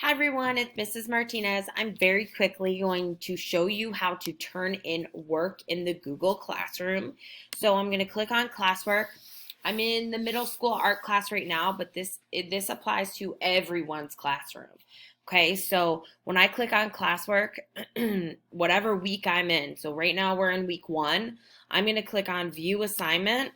Hi everyone, it's Mrs. Martinez. I'm very quickly going to show you how to turn in work in the Google Classroom. So I'm going to click on classwork. I'm in the middle school art class right now, but this applies to everyone's classroom. Okay, so when I click on classwork, whatever week I'm in, so right now we're in week 1, I'm going to click on view assignment.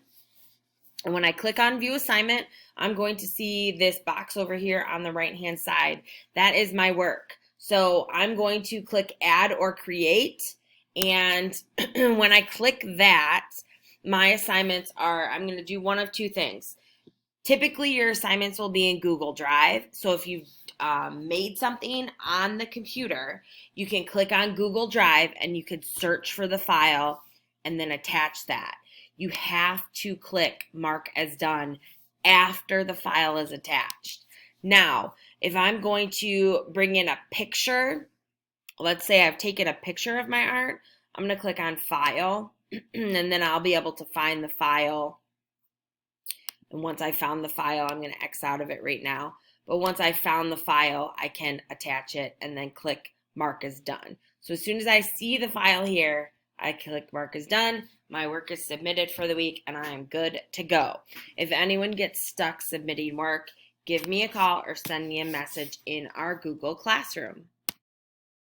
And when I click on view assignment, I'm going to see this box over here on the right hand side. That is my work. So I'm going to click add or create. And when I click that, my assignments are, I'm going to do one of two things. Typically, your assignments will be in Google Drive. So if you've made something on the computer, you can click on Google Drive and you could search for the file and then attach that. You have to click mark as done after the file is attached. Now, if I'm going to bring in a picture, let's say I've taken a picture of my art, I'm going to click on file and then I'll be able to find the file. And once I found the file, I'm going to X out of it right now. But once I found the file, I can attach it and then click mark as done. So as soon as I see the file here, I click mark as done. My work is submitted for the week and I am good to go. If anyone gets stuck submitting work, give me a call or send me a message in our Google Classroom.